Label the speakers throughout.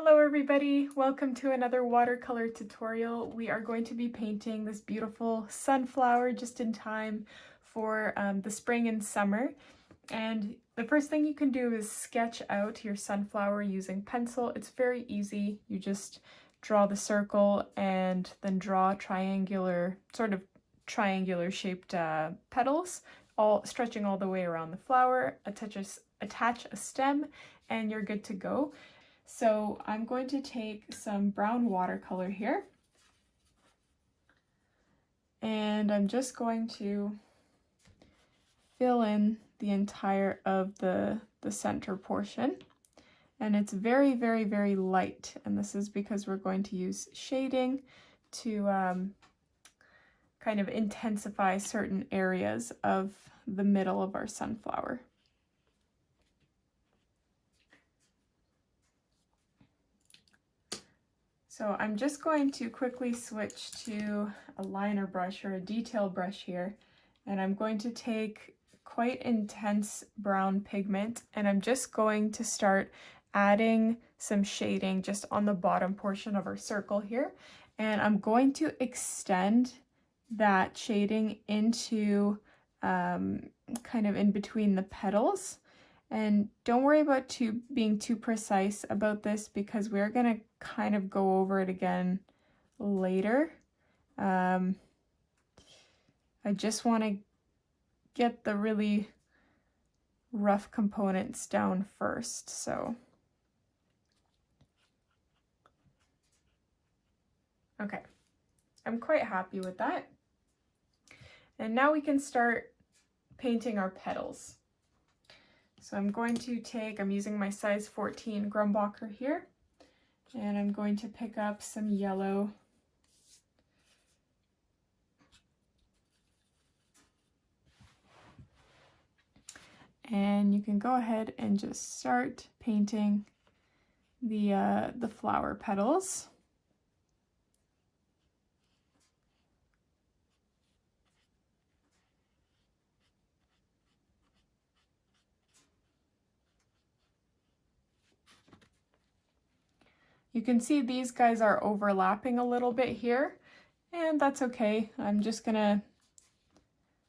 Speaker 1: Hello everybody, welcome to another watercolor tutorial. We are going to be painting this beautiful sunflower just in time for the spring and summer. And the first thing you can do is sketch out your sunflower using pencil. It's very easy. You just draw the circle and then draw sort of triangular shaped petals, all stretching all the way around the flower. Attach a stem and you're good to go. So I'm going to take some brown watercolor here, and I'm just going to fill in the entire of the center portion. And it's very, very, very light, and this is because we're going to use shading to kind of intensify certain areas of the middle of our sunflower. So I'm just going to quickly switch to a liner brush or a detail brush here, and I'm going to take quite intense brown pigment, and I'm just going to start adding some shading just on the bottom portion of our circle here, and I'm going to extend that shading into kind of in between the petals. And don't worry about being too precise about this, because we're going to kind of go over it again later. I just want to get the really rough components down first. So, okay, I'm quite happy with that. And now we can start painting our petals. So I'm going to I'm using my size 14 Grumbacher here, and I'm going to pick up some yellow. And you can go ahead and just start painting the flower petals. You can see these guys are overlapping a little bit here, and that's okay. I'm just gonna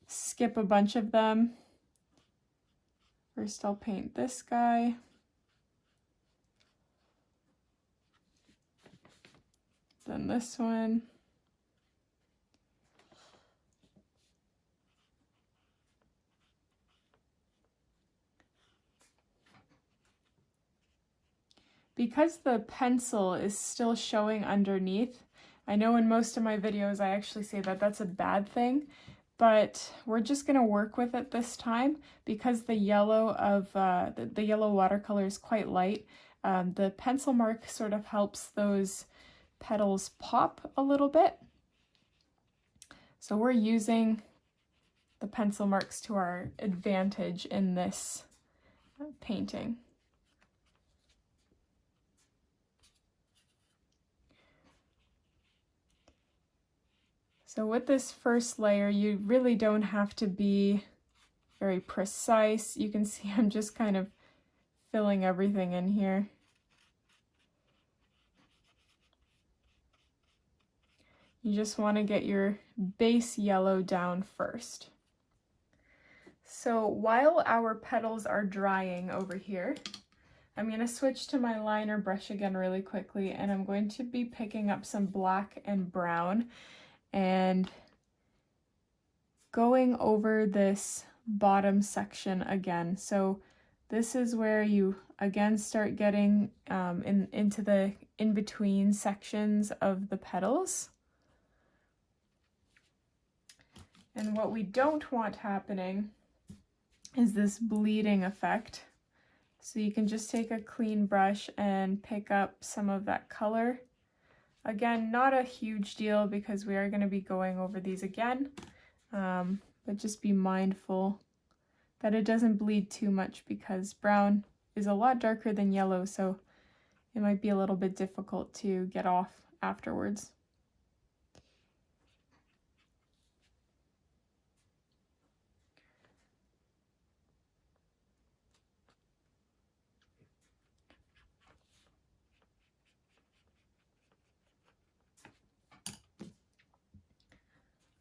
Speaker 1: skip a bunch of them. First I'll paint this guy. Then this one. Because the pencil is still showing underneath, I know in most of my videos I actually say that that's a bad thing, but we're just going to work with it this time because the yellow of the yellow watercolor is quite light. The pencil mark sort of helps those petals pop a little bit. So we're using the pencil marks to our advantage in this painting. So with this first layer, you really don't have to be very precise. You can see I'm just kind of filling everything in here. You just want to get your base yellow down first. So while our petals are drying over here, I'm going to switch to my liner brush again really quickly, and I'm going to be picking up some black and brown and going over this bottom section again. So this is where you again start getting into the in-between sections of the petals. And what we don't want happening is this bleeding effect. So you can just take a clean brush and pick up some of that color. Again, not a huge deal because we are going to be going over these again, but just be mindful that it doesn't bleed too much because brown is a lot darker than yellow, so it might be a little bit difficult to get off afterwards.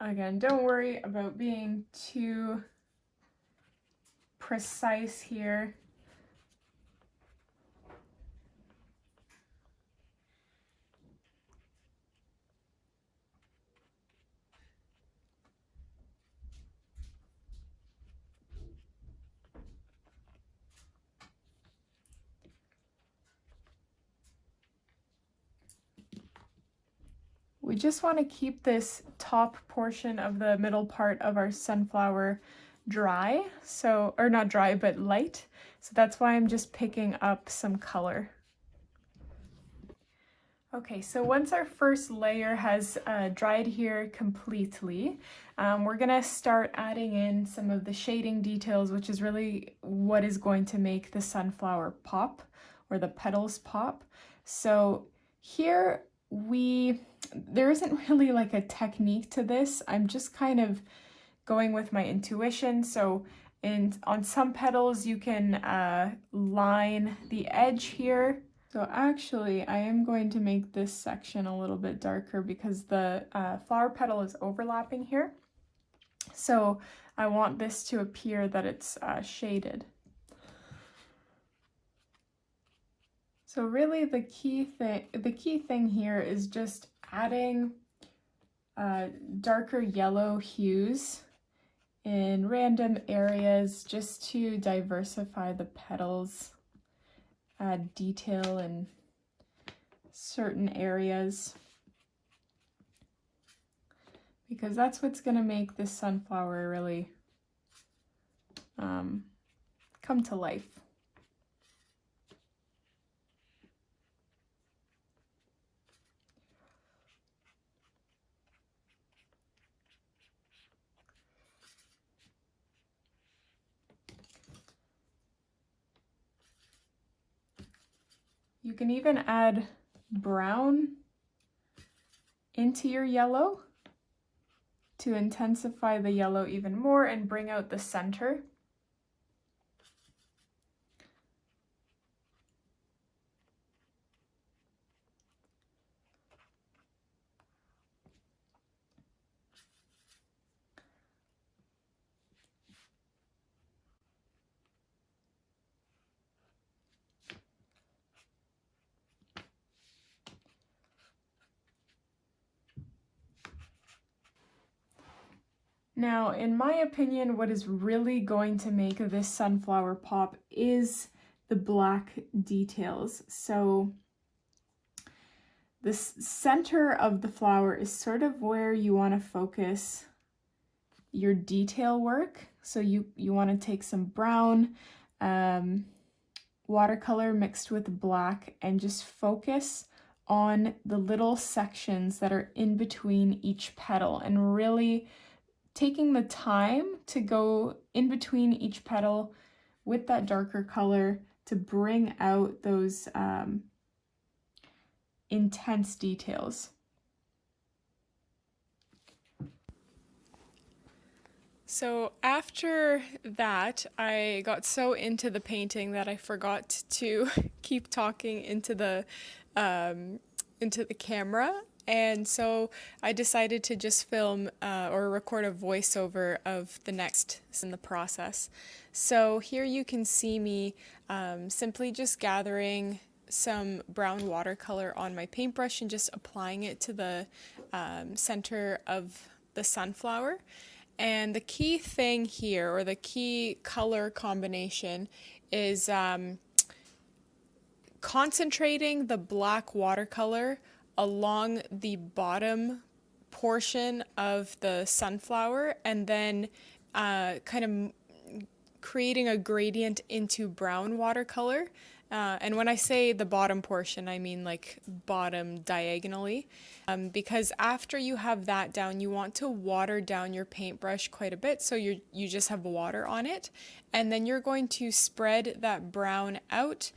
Speaker 1: Again, don't worry about being too precise here. We just want to keep this top portion of the middle part of our sunflower dry, so, or not dry, but light. So that's why I'm just picking up some color. Okay, so once our first layer has dried here completely, we're gonna start adding in some of the shading details, which is really what is going to make the sunflower pop, or the petals pop. So here there isn't really like a technique to this. I'm just kind of going with my intuition. So on some petals you can line the edge here. So actually I am going to make this section a little bit darker because the flower petal is overlapping here. So I want this to appear that it's shaded. So really the key thing here is just adding darker yellow hues in random areas just to diversify the petals, add detail in certain areas, because that's what's going to make this sunflower really come to life. You can even add brown into your yellow to intensify the yellow even more and bring out the center. Now, in my opinion, what is really going to make this sunflower pop is the black details. So the center of the flower is sort of where you want to focus your detail work. So you want to take some brown watercolor mixed with black and just focus on the little sections that are in between each petal, and really taking the time to go in between each petal with that darker color to bring out those intense details. So after that, I got so into the painting that I forgot to keep talking into the camera. And so I decided to just film or record a voiceover of the next in the process. So here you can see me simply just gathering some brown watercolor on my paintbrush and just applying it to the center of the sunflower. And the key thing here, or the key color combination, is concentrating the black watercolor along the bottom portion of the sunflower, and then kind of creating a gradient into brown watercolor. And when I say the bottom portion, I mean like bottom diagonally, because after you have that down, you want to water down your paintbrush quite a bit, so you just have water on it, and then you're going to spread that brown out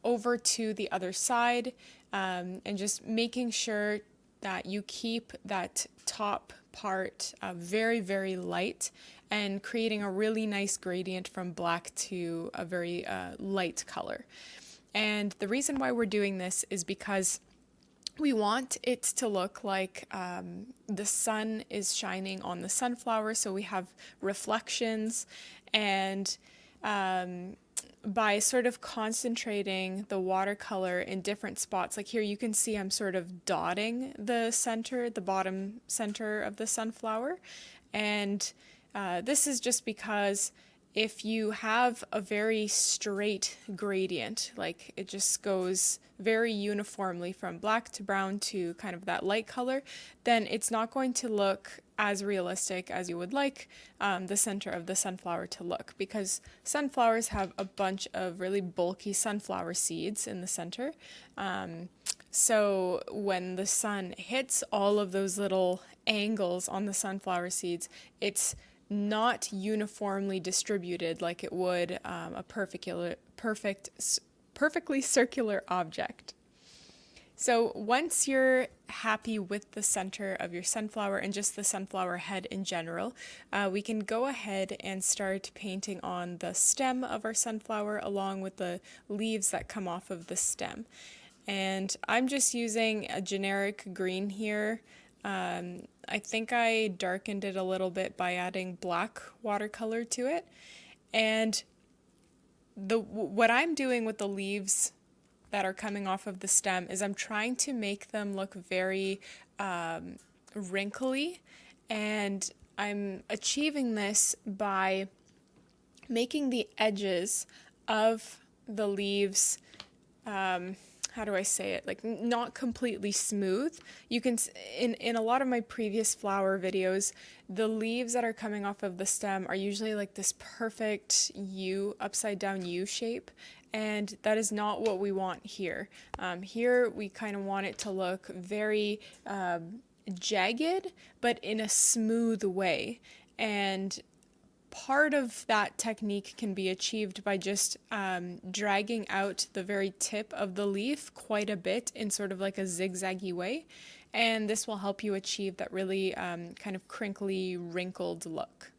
Speaker 1: over to the other side, and just making sure that you keep that top part very, very light, and creating a really nice gradient from black to a very light color. And the reason why we're doing this is because we want it to look like the sun is shining on the sunflower, so we have reflections, and by sort of concentrating the watercolor in different spots, like here you can see I'm sort of dotting the center, the bottom center of the sunflower, and this is just because if you have a very straight gradient, like it just goes very uniformly from black to brown to kind of that light color, then it's not going to look as realistic as you would like the center of the sunflower to look, because sunflowers have a bunch of really bulky sunflower seeds in the center. So when the sun hits all of those little angles on the sunflower seeds, it's not uniformly distributed like it would a perfectly circular object. So once you're happy with the center of your sunflower and just the sunflower head in general, we can go ahead and start painting on the stem of our sunflower along with the leaves that come off of the stem. And I'm just using a generic green here. I think I darkened it a little bit by adding black watercolor to it. And what I'm doing with the leaves that are coming off of the stem is I'm trying to make them look very wrinkly, and I'm achieving this by making the edges of the leaves how do I say it, like not completely smooth. You can, in a lot of my previous flower videos, the leaves that are coming off of the stem are usually like this perfect U, upside down U shape, and that is not what we want here. Here we kind of want it to look very jagged, but in a smooth way. And part of that technique can be achieved by just dragging out the very tip of the leaf quite a bit in sort of like a zigzaggy way, and this will help you achieve that really kind of crinkly, wrinkled look.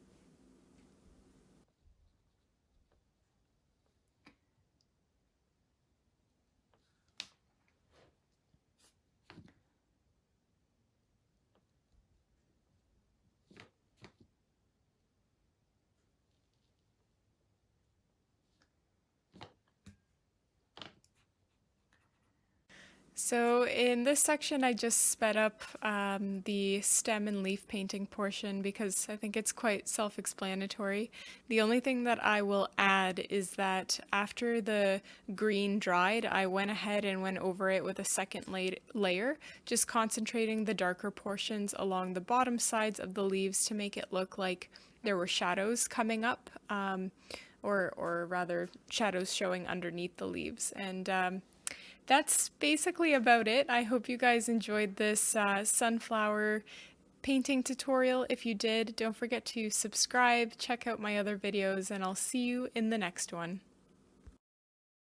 Speaker 1: So in this section, I just sped up the stem and leaf painting portion because I think it's quite self-explanatory. The only thing that I will add is that after the green dried, I went ahead and went over it with a second layer, just concentrating the darker portions along the bottom sides of the leaves to make it look like there were shadows coming up, or rather shadows showing underneath the leaves. And that's basically about it. I hope you guys enjoyed this sunflower painting tutorial. If you did, don't forget to subscribe, check out my other videos, and I'll see you in the next one.